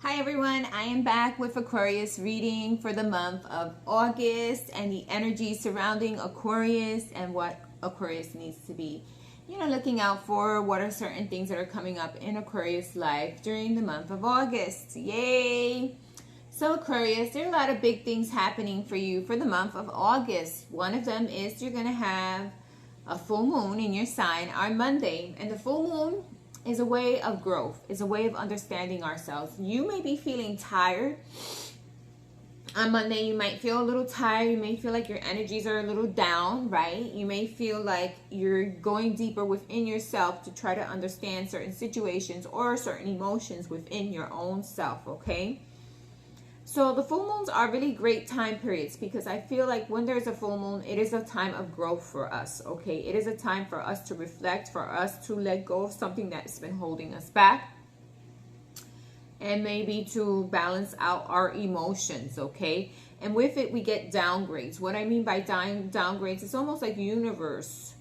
Hi everyone, I am back with Aquarius reading for the month of August and the energy surrounding Aquarius and what Aquarius needs to be, looking out for. What are certain things that are coming up in Aquarius life during the month of August. Yay! So Aquarius, there are a lot of big things happening for you for the month of August. One of them is you're going to have a full moon in your sign on Monday, and the full moon is a way of growth, is a way of understanding ourselves. You may be feeling tired. On Monday, you might feel a little tired. You may feel like your energies are a little down, right? You may feel like you're going deeper within yourself to try to understand certain situations or certain emotions within your own self, okay? So the full moons are really great time periods because I feel like when there's a full moon, it is a time of growth for us, okay? It is a time for us to reflect, for us to let go of something that's been holding us back, and maybe to balance out our emotions, okay? And with it, we get downgrades. What I mean by downgrades, it's almost like universe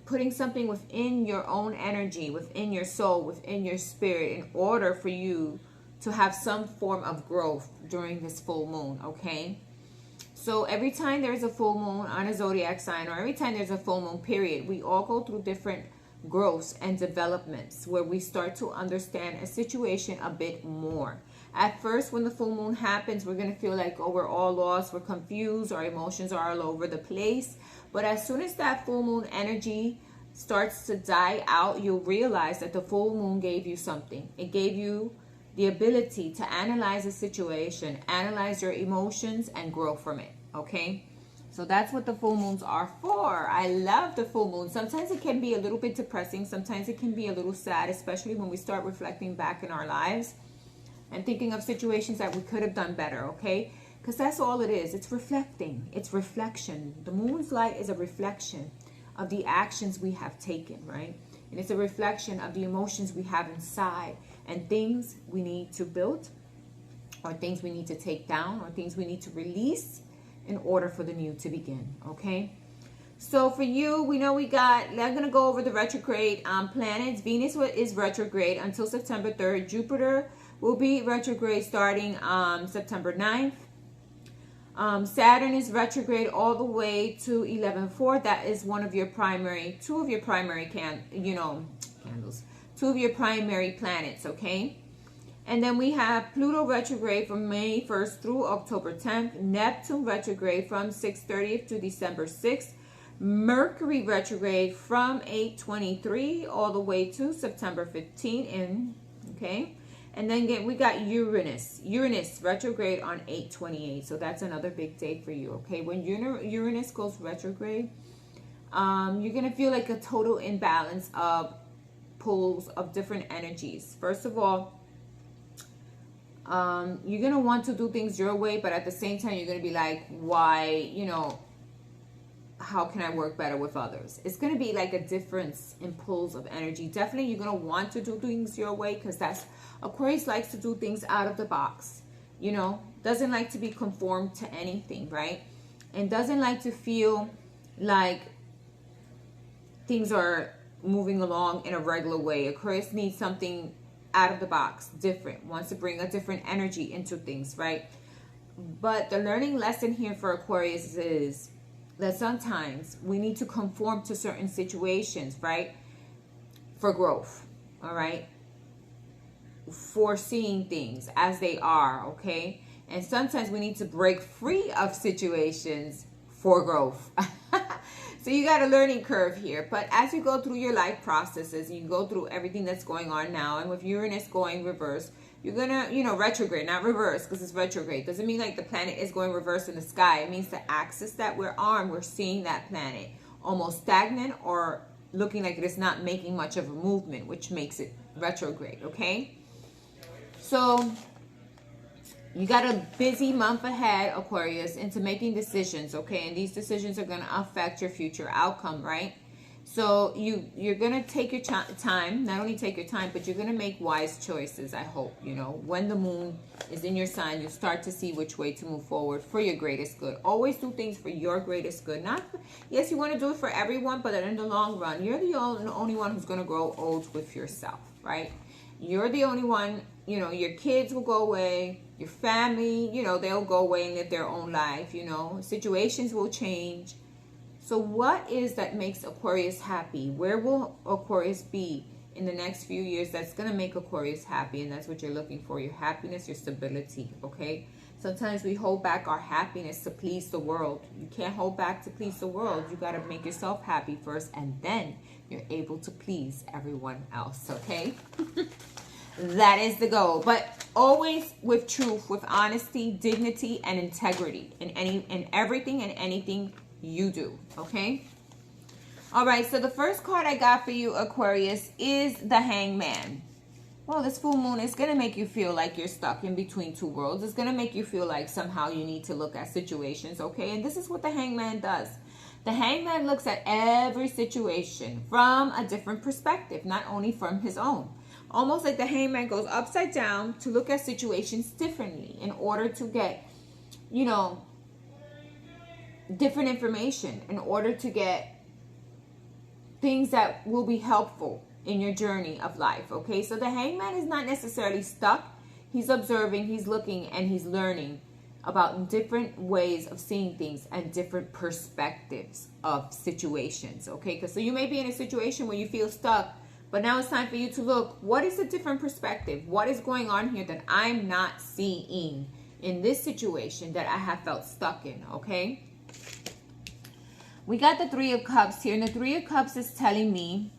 putting something within your own energy, within your soul, within your spirit, in order for you to have some form of growth during this full moon, okay? So every time there's a full moon on a zodiac sign, or every time there's a full moon period, we all go through different growths and developments where we start to understand a situation a bit more. At first, when the full moon happens, we're going to feel like, oh, we're all lost, we're confused, our emotions are all over the place. But as soon as that full moon energy starts to die out, you'll realize that the full moon gave you something. It gave you the ability to analyze a situation, analyze your emotions, and grow from it, okay? So that's what the full moons are for. I love the full moon. Sometimes it can be a little bit depressing. Sometimes it can be a little sad, especially when we start reflecting back in our lives and thinking of situations that we could have done better, okay? Because that's all it is. It's reflecting. It's reflection. The moon's light is a reflection of the actions we have taken, right? And it's a reflection of the emotions we have inside and things we need to build, or things we need to take down, or things we need to release in order for the new to begin, okay? So for you, we know I'm going to go over the retrograde planets. Venus is retrograde until September 3rd. Jupiter will be retrograde starting September 9th. Saturn is retrograde all the way to 11/4. That is two of your primary planets, okay? And then we have Pluto retrograde from May 1st through October 10th. Neptune retrograde from 6/30th to December 6th. Mercury retrograde from 8/23 all the way to September 15th. Okay? And then again, we got Uranus retrograde on 8/28. So that's another big day for you, okay? When Uranus goes retrograde, you're going to feel like a total imbalance of pulls of different energies. First of all, you're going to want to do things your way, but at the same time, you're going to be like, why, how can I work better with others? It's going to be like a difference in pulls of energy. Definitely, you're going to want to do things your way because Aquarius likes to do things out of the box, doesn't like to be conformed to anything, right? And doesn't like to feel like things are moving along in a regular way. Aquarius needs something out of the box, different, wants to bring a different energy into things, right? But the learning lesson here for Aquarius is that sometimes we need to conform to certain situations, right? For growth, all right? For seeing things as they are, okay? And sometimes we need to break free of situations for growth. So you got a learning curve here. But as you go through your life processes, you go through everything that's going on now, and with Uranus going reverse, you're going to, retrograde, not reverse, because it's retrograde. Doesn't mean like the planet is going reverse in the sky. It means the axis that we're on, we're seeing that planet almost stagnant or looking like it is not making much of a movement, which makes it retrograde, okay? So you got a busy month ahead, Aquarius, into making decisions, okay? And these decisions are going to affect your future outcome, right? So you're going to take your time, not only take your time, but you're going to make wise choices, I hope, When the moon is in your sign, you'll start to see which way to move forward for your greatest good. Always do things for your greatest good. Yes, you want to do it for everyone, but in the long run, you're the only one who's going to grow old with yourself, right? You're the only one you know, your kids will go away, your family, you know, they'll go away and live their own life, you know, situations will change. So what is that makes Aquarius happy? Where will Aquarius be in the next few years that's going to make Aquarius happy? And that's what you're looking for, your happiness, your stability, okay? Sometimes we hold back our happiness to please the world. You can't hold back to please the world. You got to make yourself happy first, and then you're able to please everyone else, okay? That is the goal. But always with truth, with honesty, dignity, and integrity in everything and anything you do, okay? All right, so the first card I got for you, Aquarius, is the Hangman. Well, this full moon is going to make you feel like you're stuck in between two worlds. It's going to make you feel like somehow you need to look at situations, okay? And this is what the Hangman does. The Hangman looks at every situation from a different perspective, not only from his own. Almost like the Hangman goes upside down to look at situations differently in order to get, you know, different information, in order to get things that will be helpful in your journey of life, okay? So the Hangman is not necessarily stuck. He's observing, he's looking, and he's learning about different ways of seeing things and different perspectives of situations, okay? Because so you may be in a situation where you feel stuck, but now it's time for you to look, what is a different perspective? What is going on here that I'm not seeing in this situation that I have felt stuck in, okay? We got the Three of Cups here, and the Three of Cups is telling me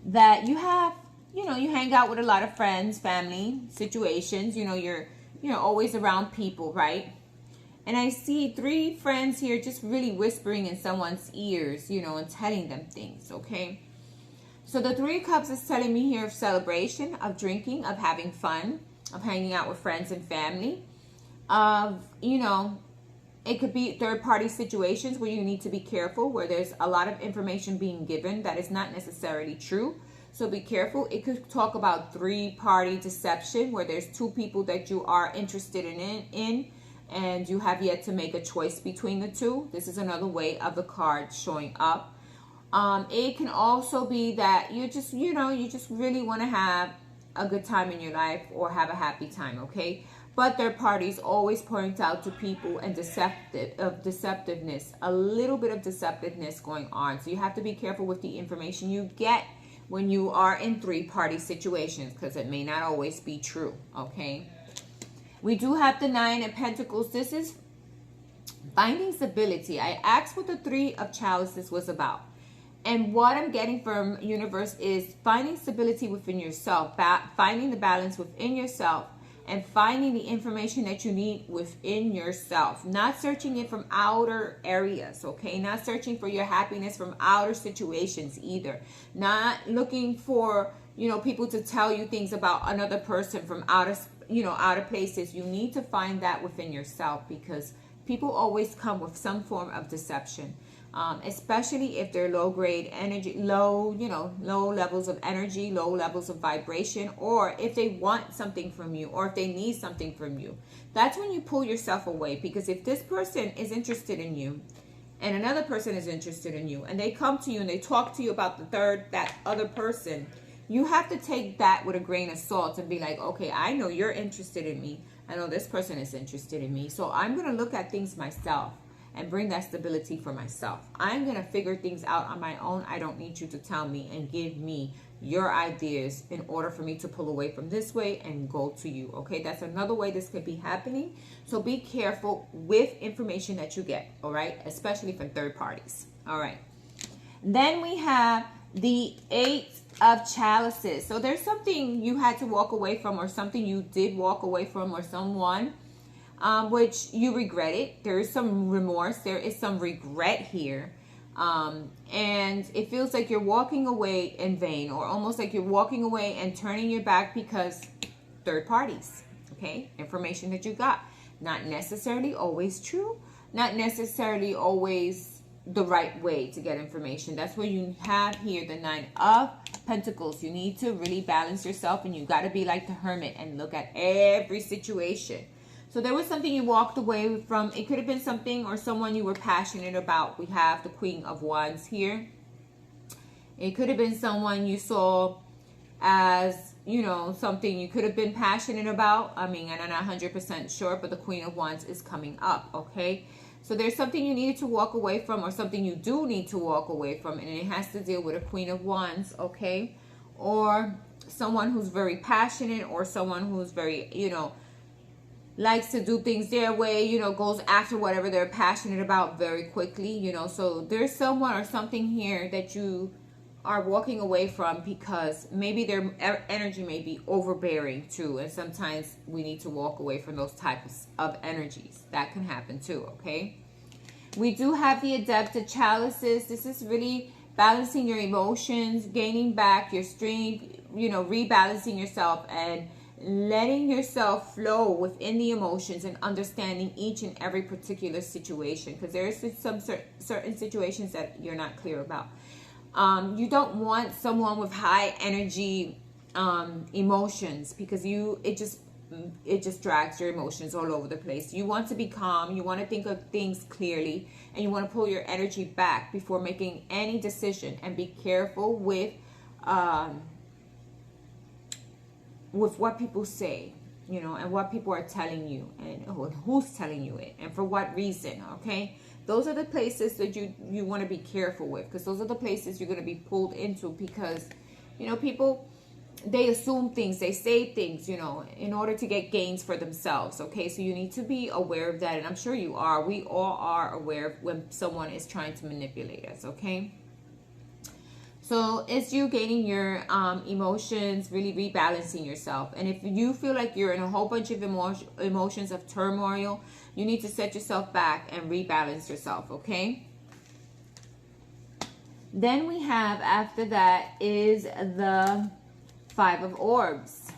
that you have, you know, you hang out with a lot of friends, family, situations, you know, you're always around people, right? And I see three friends here just really whispering in someone's ears, you know, and telling them things, okay? So the Three of Cups is telling me here of celebration, of drinking, of having fun, of hanging out with friends and family, of, you know, it could be third-party situations where you need to be careful, where there's a lot of information being given that is not necessarily true. So be careful. It could talk about three-party deception, where there's two people that you are interested in, and you have yet to make a choice between the two. This is another way of the card showing up. It can also be that you just, you know, you just really want to have a good time in your life or have a happy time, okay? But third parties always point out to people and deceptiveness, a little bit of deceptiveness going on. So you have to be careful with the information you get when you are in three-party situations, because it may not always be true, okay? We do have the Nine of Pentacles. This is finding stability. I asked what the Three of Chalices was about. And what I'm getting from universe is finding stability within yourself, finding the balance within yourself, and finding the information that you need within yourself. Not searching it from outer areas, okay? Not searching for your happiness from outer situations either. Not looking for, you know, people to tell you things about another person from outer, you know, outer places. You need to find that within yourself, because people always come with some form of deception. Especially if they're low grade energy, low levels of energy, low levels of vibration, or if they want something from you, or if they need something from you. That's when you pull yourself away, because if this person is interested in you and another person is interested in you, and they come to you and they talk to you about that other person, you have to take that with a grain of salt and be like, okay, I know you're interested in me. I know this person is interested in me. So I'm going to look at things myself and bring that stability for myself. I'm going to figure things out on my own. I don't need you to tell me and give me your ideas in order for me to pull away from this way and go to you. Okay, that's another way this could be happening. So be careful with information that you get, all right? Especially from third parties. All right. Then we have the Eight of Chalices. So there's something you had to walk away from, or something you did walk away from, or someone which you regretted. There is some remorse. There is some regret here. And it feels like you're walking away in vain, or almost like you're walking away and turning your back because third parties, okay? Information that you got. Not necessarily always true. Not necessarily always the right way to get information. That's where you have here the Nine of Pentacles. You need to really balance yourself, and you got to be like the hermit and look at every situation. So there was something you walked away from. It could have been something or someone you were passionate about. We have the Queen of Wands here. It could have been someone you saw as, you know, something you could have been passionate about. I mean, I'm not 100% sure, but the Queen of Wands is coming up, okay? So there's something you needed to walk away from, or something you do need to walk away from, and it has to deal with a Queen of Wands, okay? Or someone who's very passionate, or someone who's very, you know, likes to do things their way, you know, goes after whatever they're passionate about very quickly, you know. So there's someone or something here that you are walking away from because maybe their energy may be overbearing too, and sometimes we need to walk away from those types of energies. That can happen too, okay? We do have the Adept of Chalices. This is really balancing your emotions, gaining back your strength, you know, rebalancing yourself and letting yourself flow within the emotions and understanding each and every particular situation, because there is some certain situations that you're not clear about. You don't want someone with high energy emotions, because it just drags your emotions all over the place. You want to be calm, you want to think of things clearly, and you want to pull your energy back before making any decision. And be careful with what people say, you know, and what people are telling you, and who's telling you it, and for what reason, okay? Those are the places that you want to be careful with, because those are the places you're going to be pulled into, because, you know, people, they assume things, they say things, you know, in order to get gains for themselves, okay? So you need to be aware of that, and I'm sure you are. We all are aware of when someone is trying to manipulate us, okay? So it's you gaining your emotions, really rebalancing yourself. And if you feel like you're in a whole bunch of emotions of turmoil, you need to set yourself back and rebalance yourself, okay? Then we have, after that, is the Five of Orbs.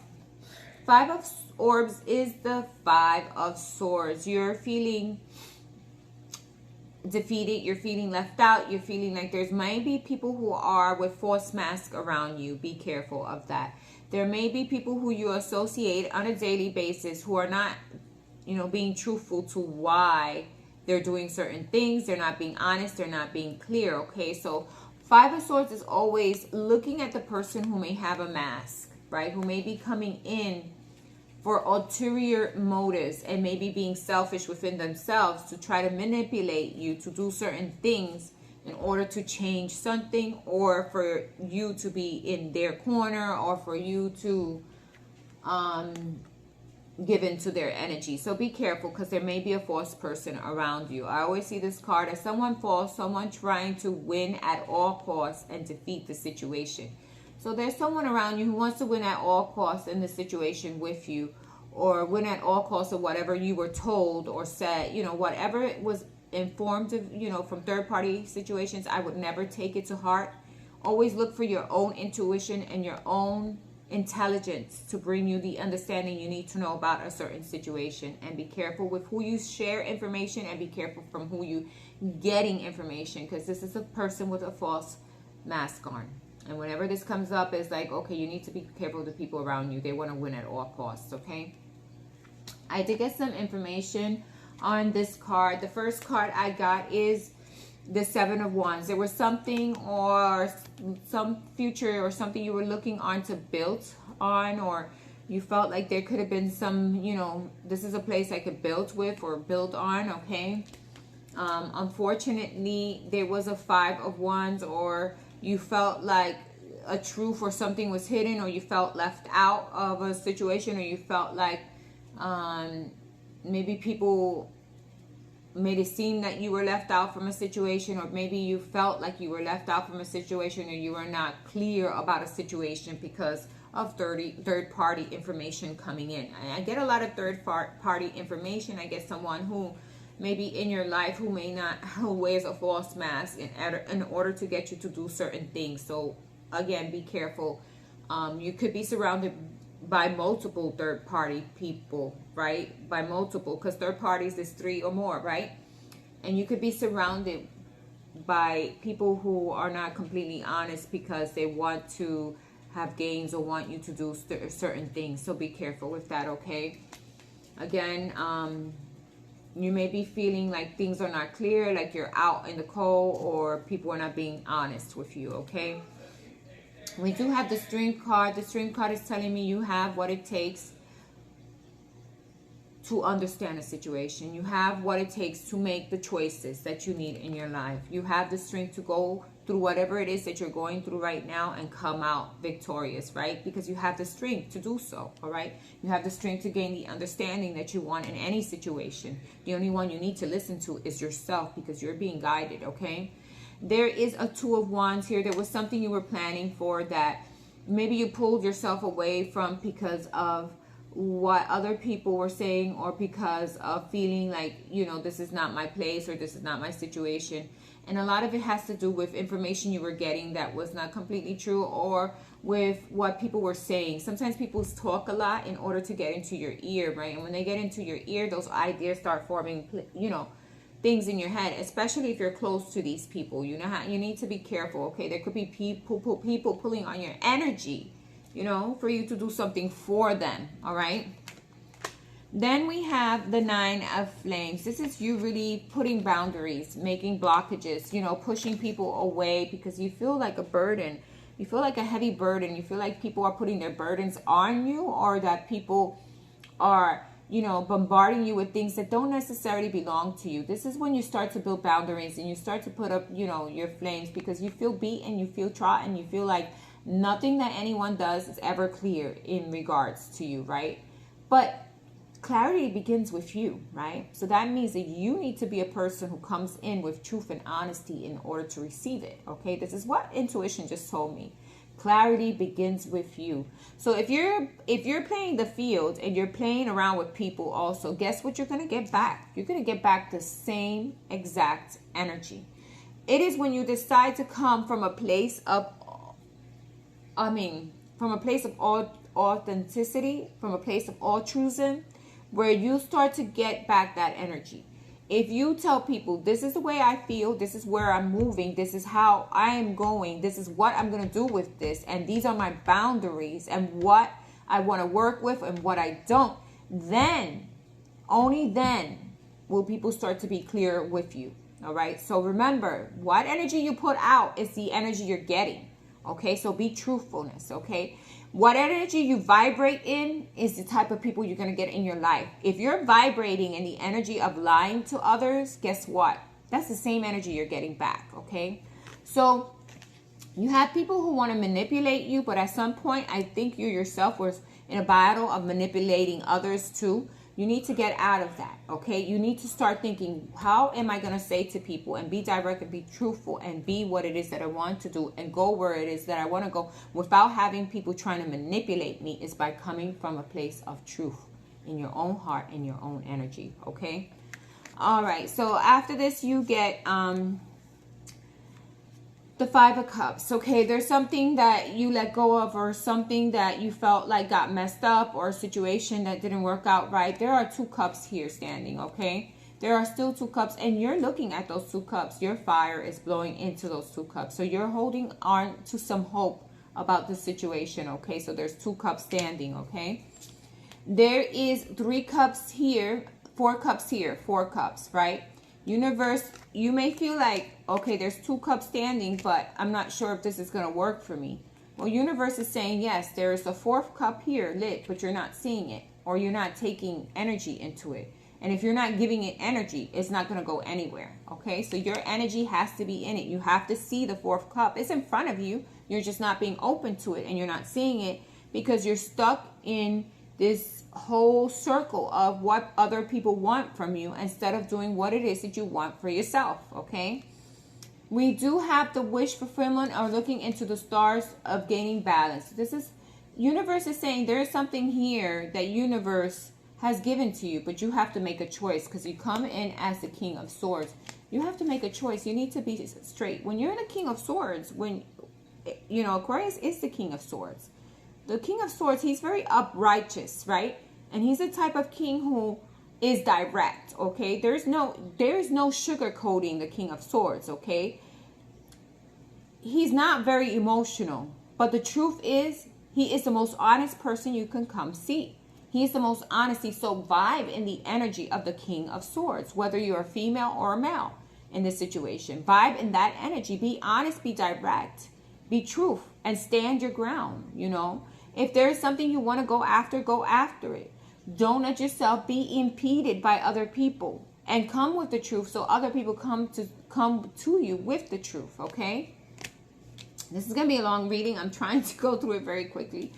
Five of Orbs is the Five of Swords. You're feeling defeated, you're feeling left out, you're feeling like there's maybe people who are with false masks around you. Be careful of that. There may be people who you associate on a daily basis who are not, you know, being truthful to why they're doing certain things. They're not being honest, they're not being clear, okay? So Five of Swords is always looking at the person who may have a mask, right? Who may be coming in for ulterior motives and maybe being selfish within themselves to try to manipulate you to do certain things in order to change something, or for you to be in their corner, or for you to give into their energy. So be careful, because there may be a false person around you. I always see this card as someone false, someone trying to win at all costs and defeat the situation. So there's someone around you who wants to win at all costs in the situation with you, or win at all costs of whatever you were told or said, you know, whatever it was informed of, you know, from third-party situations. I would never take it to heart. Always look for your own intuition and your own intelligence to bring you the understanding you need to know about a certain situation. And be careful with who you share information, and be careful from who you getting information, because this is a person with a false mask on. And whenever this comes up, it's like, okay, you need to be careful of the people around you. They want to win at all costs, okay? I did get some information on this card. The first card I got is the Seven of Wands. There was something, or some future, or something you were looking on to build on, or you felt like there could have been some, you know, this is a place I could build with or build on, okay? Unfortunately, there was a Five of Wands, or you felt like a truth or something was hidden, or you felt left out of a situation, or you felt like maybe people made it seem that you were left out from a situation, or maybe you felt like you were left out from a situation, or you were not clear about a situation because of third-party information coming in. And I get a lot of third-party information. I get someone who maybe in your life who may not, who wears a false mask in order to get you to do certain things. So again, be careful. You could be surrounded by multiple third-party people, right? By multiple, because third parties is 3 or more, right? And you could be surrounded by people who are not completely honest because they want to have gains or want you to do certain things. So be careful with that, okay? Again, you may be feeling like things are not clear, like you're out in the cold, or people are not being honest with you, okay? We do have the Strength card. The Strength card is telling me you have what it takes to understand a situation. You have what it takes to make the choices that you need in your life. You have the strength to go through whatever it is that you're going through right now and come out victorious, right? Because you have the strength to do so, all right? You have the strength to gain the understanding that you want in any situation. The only one you need to listen to is yourself, because you're being guided, okay? There is a Two of Wands here. There was something you were planning for that maybe you pulled yourself away from because of what other people were saying, or because of feeling like, you know, this is not my place, or this is not my situation. And a lot of it has to do with information you were getting that was not completely true, or with what people were saying. Sometimes people talk a lot in order to get into your ear, right? And when they get into your ear, those ideas start forming, you know, things in your head, especially if you're close to these people. You know how you need to be careful, okay? There could be people pulling on your energy, you know, for you to do something for them, all right? Then we have the Nine of Flames. This is you really putting boundaries, making blockages, you know, pushing people away because you feel like a burden. You feel like a heavy burden. You feel like people are putting their burdens on you, or that people are, you know, bombarding you with things that don't necessarily belong to you. This is when you start to build boundaries and you start to put up, you know, your flames, because you feel beaten, you feel trodden, you feel like nothing that anyone does is ever clear in regards to you, right? But clarity begins with you, right? So that means that you need to be a person who comes in with truth and honesty in order to receive it, okay? This is what intuition just told me. Clarity begins with you. So if you're playing the field and you're playing around with people also, guess what you're going to get back? You're going to get back the same exact energy. It is when you decide to come from a place of from a place of authenticity, from a place of altruism, where you start to get back that energy. If you tell people, this is the way I feel, this is where I'm moving, this is how I am going, this is what I'm going to do with this, and these are my boundaries and what I want to work with and what I don't, then, only then, will people start to be clear with you. All right? So remember, what energy you put out is the energy you're getting. Okay? So be truthfulness. Okay? What energy you vibrate in is the type of people you're going to get in your life. If you're vibrating in the energy of lying to others, guess what? That's the same energy you're getting back, okay? So you have people who want to manipulate you, but at some point, I think you yourself was in a battle of manipulating others too. You need to get out of that, okay? You need to start thinking, how am I going to say to people, and be direct and be truthful and be what it is that I want to do and go where it is that I want to go without having people trying to manipulate me, is by coming from a place of truth in your own heart and your own energy, okay? All right, so after this, you get the Five of Cups, okay? There's something that you let go of, or something that you felt like got messed up, or a situation that didn't work out right. There are two cups here standing, okay? There are still two cups, and you're looking at those two cups. Your fire is blowing into those two cups. So you're holding on to some hope about the situation, okay? So there's two cups standing, okay? There is three cups here, four cups here, four cups, right? Universe, you may feel like, okay, there's two cups standing, but I'm not sure if this is going to work for me. Well, universe is saying, yes, there is a fourth cup here lit, but you're not seeing it, or you're not taking energy into it. And if you're not giving it energy, it's not going to go anywhere, okay? So your energy has to be in it. You have to see the fourth cup. It's in front of you. You're just not being open to it, and you're not seeing it because you're stuck in this whole circle of what other people want from you instead of doing what it is that you want for yourself, okay? We do have the wish fulfillment, or looking into the stars of gaining balance. This is, universe is saying there is something here that universe has given to you, but you have to make a choice, because you come in as the King of Swords. You have to make a choice. You need to be straight. When you're the King of Swords, when, you know, Aquarius is the King of Swords. The King of Swords, he's very uprighteous, right? And he's the type of king who is direct, okay? There's no sugarcoating the King of Swords, okay? He's not very emotional, but the truth is, he is the most honest person you can come see. He is the most honesty. So vibe in the energy of the King of Swords, whether you're a female or a male in this situation. Vibe in that energy. Be honest, be direct, be truth. and stand your ground, you know. If there is something you want to go after it. Don't let yourself be impeded by other people, and come with the truth so other people come to you with the truth, okay? This is going to be a long reading. I'm trying to go through it very quickly.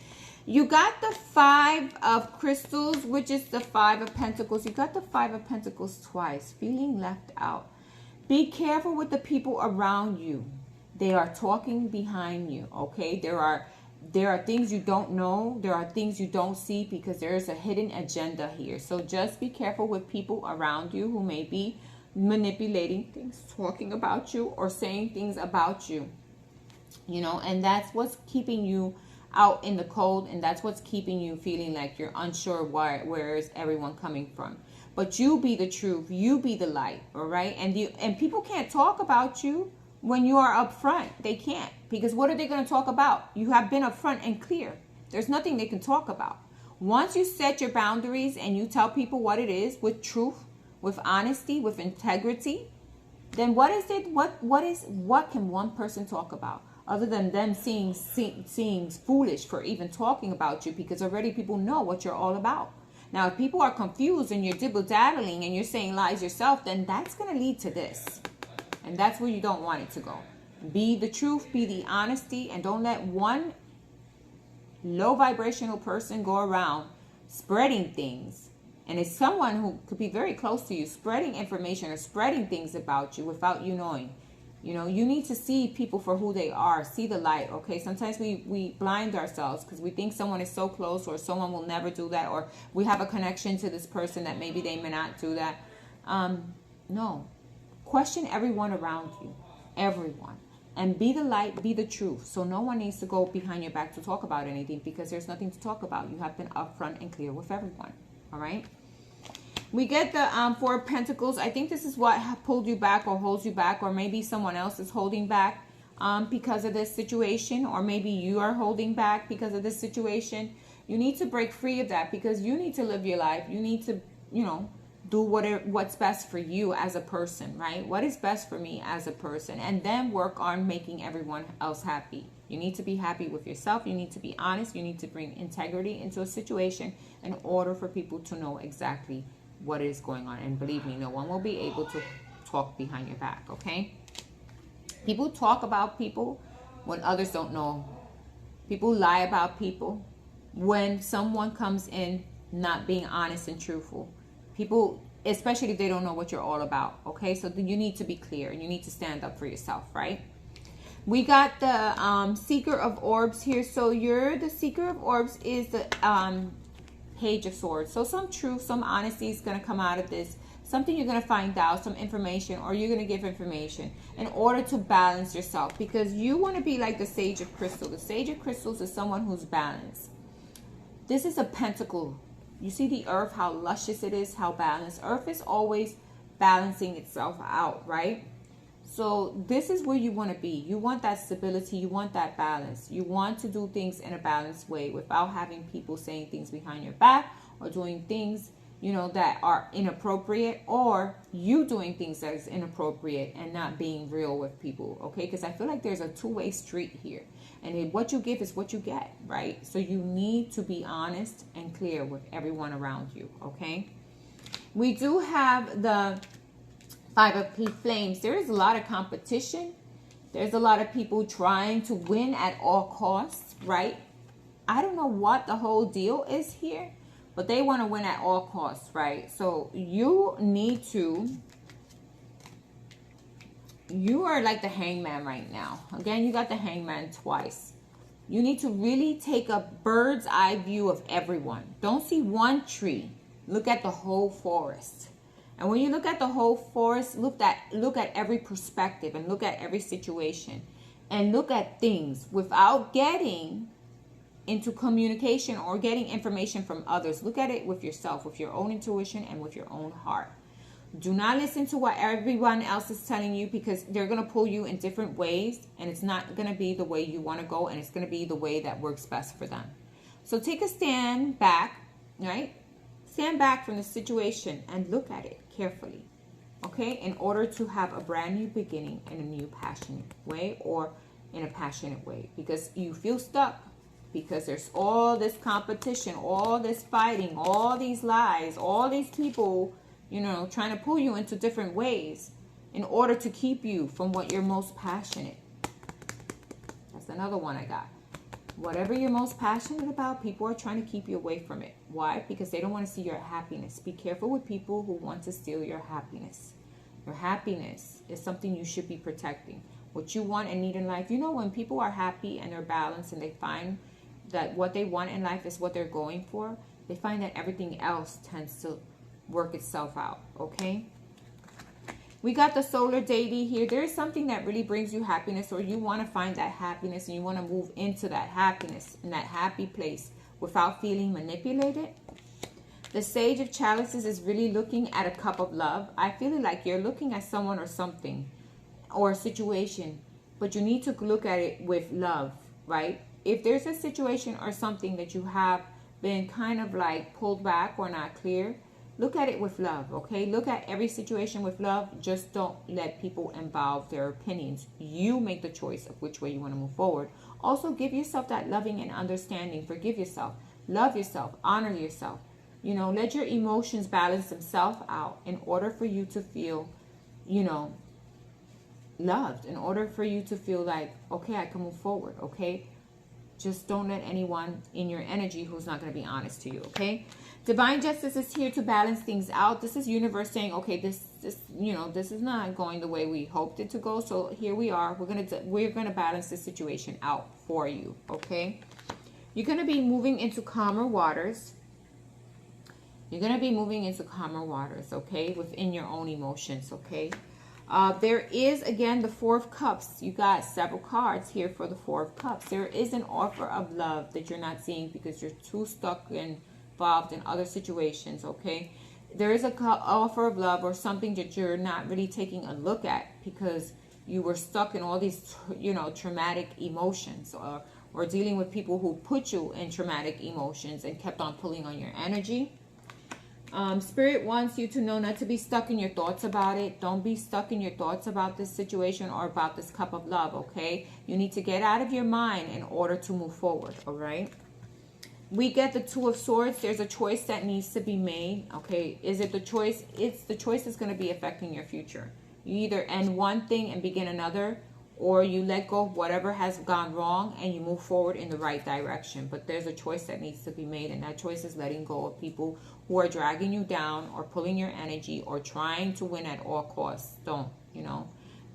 You got the 5 of crystals, which is the 5 of pentacles. You got the 5 of pentacles twice. Feeling left out. Be careful with the people around you. They are talking behind you, okay? There are things you don't know. There are things you don't see because there is a hidden agenda here. So just be careful with people around you who may be manipulating things, talking about you, or saying things about you. You know, and that's what's keeping you out in the cold, and that's what's keeping you feeling like you're unsure where is everyone coming from. But you be the truth, you be the light, all right? And people can't talk about you when you are upfront. They can't, because what are they going to talk about? You have been upfront and clear. There's nothing they can talk about. Once you set your boundaries and you tell people what it is with truth, with honesty, with integrity, then what is it? What can one person talk about? Other than them seeing foolish for even talking about you, because already people know what you're all about. Now, if people are confused and you're dibble-dabbling and you're saying lies yourself, then that's going to lead to this. And that's where you don't want it to go. Be the truth, be the honesty, and don't let one low vibrational person go around spreading things. And it's someone who could be very close to you, spreading information or spreading things about you without you knowing. You know, you need to see people for who they are. See the light, okay? Sometimes we blind ourselves because we think someone is so close, or someone will never do that, or we have a connection to this person that maybe they may not do that. No. Question everyone around you. Everyone. And be the light, be the truth. So no one needs to go behind your back to talk about anything, because there's nothing to talk about. You have been upfront and clear with everyone. All right? We get the 4 of Pentacles. I think this is what pulled you back or holds you back, or maybe someone else is holding back because of this situation, or maybe you are holding back because of this situation. You need to break free of that, because you need to live your life. You need to, you know, do what's best for you as a person, right? What is best for me as a person? And then work on making everyone else happy. You need to be happy with yourself. You need to be honest. You need to bring integrity into a situation in order for people to know exactly what is going on. And believe me, no one will be able to talk behind your back, okay? People talk about people when others don't know. People lie about people when someone comes in not being honest and truthful. People, especially if they don't know what you're all about, okay? So you need to be clear, and you need to stand up for yourself, right? We got the Seeker of Orbs here. So the Seeker of Orbs is the Page of Swords. So some truth, some honesty is going to come out of this. Something you're going to find out, some information, or you're going to give information in order to balance yourself, because you want to be like the Sage of Crystal. The Sage of Crystals is someone who's balanced. This is a pentacle. You see the earth, how luscious it is, how balanced. Earth is always balancing itself out, right? So this is where you want to be. You want that stability. You want that balance. You want to do things in a balanced way without having people saying things behind your back, or doing things, you know, that are inappropriate, or you doing things that is inappropriate and not being real with people, okay? Because I feel like there's a two-way street here. And what you give is what you get, right? So you need to be honest and clear with everyone around you, okay? We do have the 5 of Flames. There is a lot of competition. There's a lot of people trying to win at all costs, right? I don't know what the whole deal is here, but they want to win at all costs, right? So you need to, you are like the Hangman right now. Again, you got the Hangman twice. You need to really take a bird's eye view of everyone. Don't see one tree. Look at the whole forest. And when you look at the whole forest, look at every perspective, and look at every situation, and look at things without getting into communication or getting information from others. Look at it with yourself, with your own intuition and with your own heart. Do not listen to what everyone else is telling you, because they're going to pull you in different ways, and it's not going to be the way you want to go, and it's going to be the way that works best for them. So take a stand back, right? Stand back from the situation and look at it carefully, okay? In order to have a brand new beginning in a new passionate way, or in a passionate way, because you feel stuck, because there's all this competition, all this fighting, all these lies, all these people, you know, trying to pull you into different ways in order to keep you from what you're most passionate. That's another one I got. Whatever you're most passionate about, people are trying to keep you away from it. Why? Because they don't want to see your happiness. Be careful with people who want to steal your happiness. Your happiness is something you should be protecting. What you want and need in life. You know, when people are happy and they're balanced and they find that what they want in life is what they're going for, they find that everything else tends to work itself out, okay? We got the solar deity here. There is something that really brings you happiness, or you want to find that happiness and you want to move into that happiness, in that happy place without feeling manipulated. The Sage of Chalices is really looking at a cup of love. I feel like you're looking at someone or something or a situation, but you need to look at it with love, right? If there's a situation or something that you have been kind of like pulled back or not clear, look at it with love, okay? Look at every situation with love. Just don't let people involve their opinions. You make the choice of which way you want to move forward. Also, give yourself that loving and understanding. Forgive yourself. Love yourself. Honor yourself. You know, let your emotions balance themselves out in order for you to feel, you know, loved. In order for you to feel like, okay, I can move forward, okay? Just don't let anyone in your energy who's not going to be honest to you, okay? Divine Justice is here to balance things out. This is universe saying, okay, this you know, this is not going the way we hoped it to go. So here we are. We're gonna balance this situation out for you, okay? You're gonna be moving into calmer waters. You're gonna be moving into calmer waters, okay, within your own emotions, okay? There is, again, the Four of Cups. You got several cards here for the Four of Cups. There is an offer of love that you're not seeing because you're too stuck and involved in other situations, okay? There is an offer of love or something that you're not really taking a look at because you were stuck in all these, you know, traumatic emotions, or dealing with people who put you in traumatic emotions and kept on pulling on your energy. Spirit wants you to know not to be stuck in your thoughts about it. Don't be stuck in your thoughts about this situation or about this cup of love, okay? You need to get out of your mind in order to move forward, all right? We get the Two of Swords. There's a choice that needs to be made, okay? Is it the choice? It's the choice that's going to be affecting your future. You either end one thing and begin another, or you let go of whatever has gone wrong and you move forward in the right direction. But there's a choice that needs to be made, and that choice is letting go of people who are dragging you down or pulling your energy or trying to win at all costs. Don't, you know.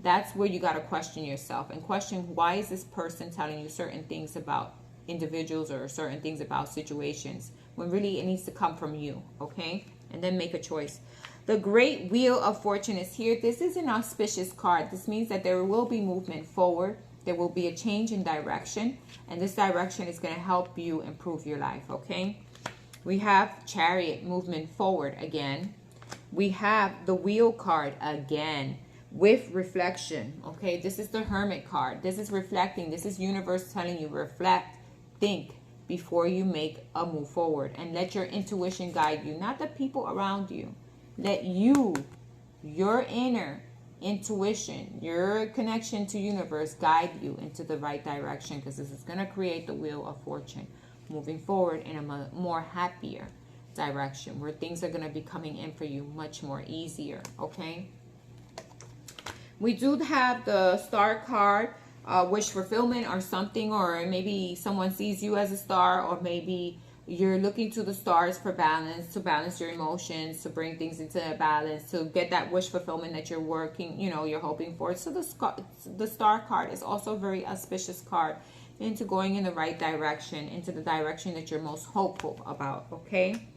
That's where you got to question yourself and question, why is this person telling you certain things about individuals or certain things about situations when really it needs to come from you, okay? And then make a choice. The Great Wheel of Fortune is here. This is an auspicious card. This means that there will be movement forward. There will be a change in direction, and this direction is going to help you improve your life, okay? We have Chariot, movement forward again. We have the Wheel card again with reflection, okay? This is the Hermit card. This is reflecting. This is universe telling you, reflect, think before you make a move forward, and let your intuition guide you, not the people around you. Let you, your inner intuition, your connection to universe guide you into the right direction, because this is going to create the Wheel of Fortune, moving forward in a more happier direction where things are going to be coming in for you much more easier, okay? We do have the Star card, wish fulfillment or something, or maybe someone sees you as a star, or maybe you're looking to the stars for balance, to balance your emotions, to bring things into balance, to get that wish fulfillment that you're working, you know, you're hoping for. So the Star card is also a very auspicious card into going in the right direction, into the direction that you're most hopeful about, okay?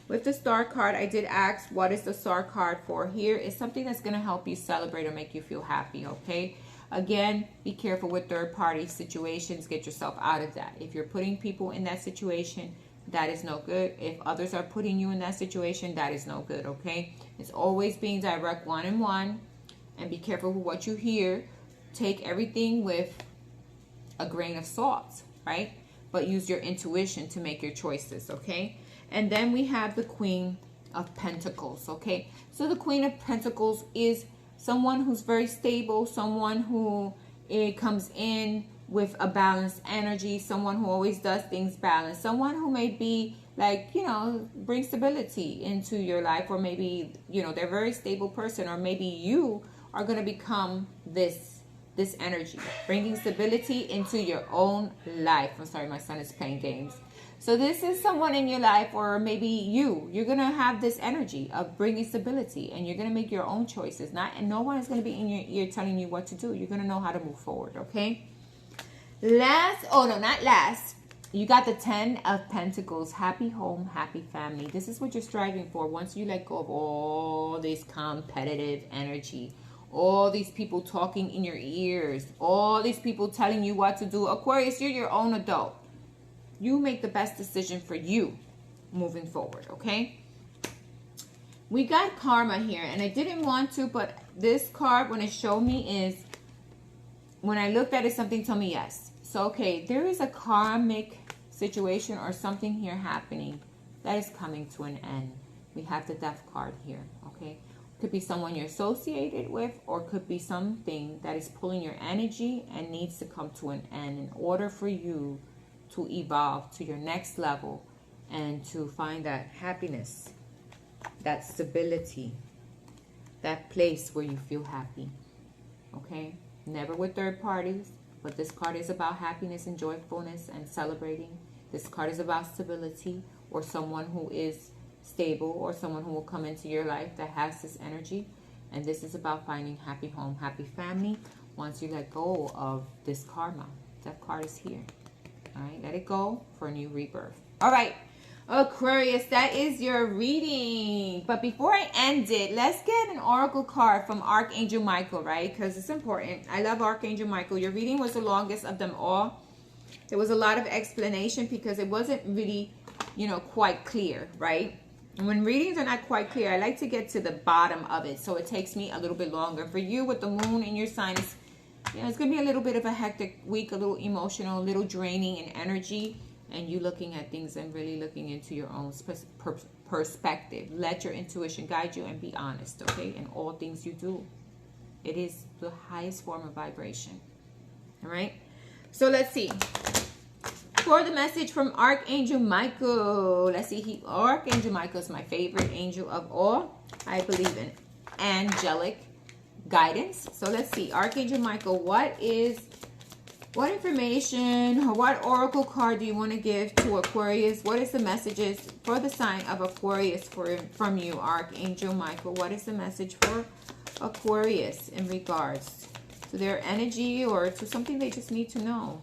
With the Star card, I did ask, what is the Star card for? Here is something that's going to help you celebrate or make you feel happy, okay? Again, be careful with third-party situations. Get yourself out of that. If you're putting people in that situation, that is no good. If others are putting you in that situation, that is no good, okay? It's always being direct, one-on-one, and be careful with what you hear. Take everything with a grain of salt, right? But use your intuition to make your choices, okay? And then we have the Queen of Pentacles, okay? So the Queen of Pentacles is someone who's very stable, someone who It comes in with a balanced energy, someone who always does things balanced, someone who may be like, bring stability into your life, or maybe, they're a very stable person, or maybe you are going to become this energy, bringing stability into your own life. I'm sorry, my son is playing games. So this is someone in your life, or maybe you're going to have this energy of bringing stability, and you're going to make your own choices. And no one is going to be in your ear telling you what to do. You're going to know how to move forward, okay? Not last. You got the 10 of Pentacles. Happy home, happy family. This is what you're striving for. Once you let go of all this competitive energy, all these people talking in your ears, all these people telling you what to do. Aquarius, you're your own adult. You make the best decision for you moving forward, okay? We got karma here, and I didn't want to, but this card, when it showed me, is when I looked at it, something told me yes. So, okay, there is a karmic situation or something here happening that is coming to an end. We have the Death card here, okay? Could be someone you're associated with, or could be something that is pulling your energy and needs to come to an end in order for you to evolve to your next level and to find that happiness, that stability, that place where you feel happy, okay? Never with third parties, but this card is about happiness and joyfulness and celebrating. This card is about stability, or someone who is stable, or someone who will come into your life that has this energy. And this is about finding happy home, happy family once you let go of this karma. That card is here. All right, let it go for a new rebirth. All right, Aquarius, that is your reading. But before I end it, let's get an oracle card from Archangel Michael, right? Because it's important. I love Archangel Michael. Your reading was the longest of them all. There was a lot of explanation because it wasn't really, quite clear, right? And when readings are not quite clear, I like to get to the bottom of it. So it takes me a little bit longer. For you, with the moon in your sign, it's going to be a little bit of a hectic week, a little emotional, a little draining in energy. And you looking at things and really looking into your own perspective. Let your intuition guide you, and be honest, okay? In all things you do. It is the highest form of vibration. All right? So let's see. For the message from Archangel Michael. Let's see. Archangel Michael is my favorite angel of all. I believe in angelic guidance. So let's see. Archangel Michael, what information or what oracle card do you want to give to Aquarius? What is the messages for the sign of Aquarius from you, Archangel Michael? What is the message for Aquarius in regards to their energy, or to something they just need to know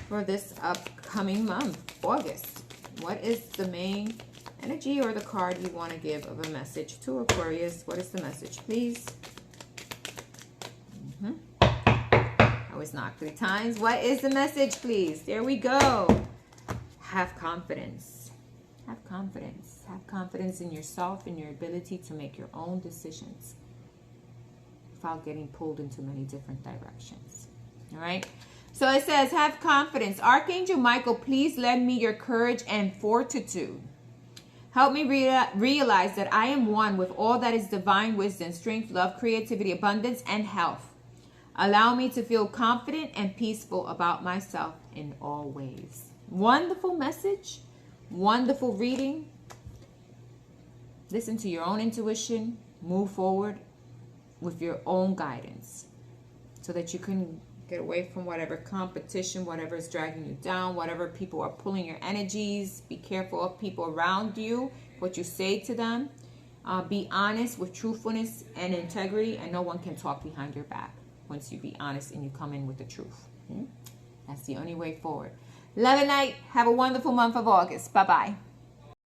for this upcoming month, August? What is the main energy or the card you want to give of a message to Aquarius? What is the message, please? I was knocked 3 times. What is the message, please? There we go. Have confidence. Have confidence. Have confidence in yourself and your ability to make your own decisions without getting pulled into many different directions. All right? So it says, have confidence. Archangel Michael, please lend me your courage and fortitude. Help me realize that I am one with all that is divine wisdom, strength, love, creativity, abundance, and health. Allow me to feel confident and peaceful about myself in all ways. Wonderful message. Wonderful reading. Listen to your own intuition. Move forward with your own guidance so that you can get away from whatever competition, whatever is dragging you down, whatever people are pulling your energies. Be careful of people around you, what you say to them. Be honest with truthfulness and integrity, and no one can talk behind your back. Once you be honest and you come in with the truth. That's the only way forward. Love and light. Have a wonderful month of August. Bye-bye.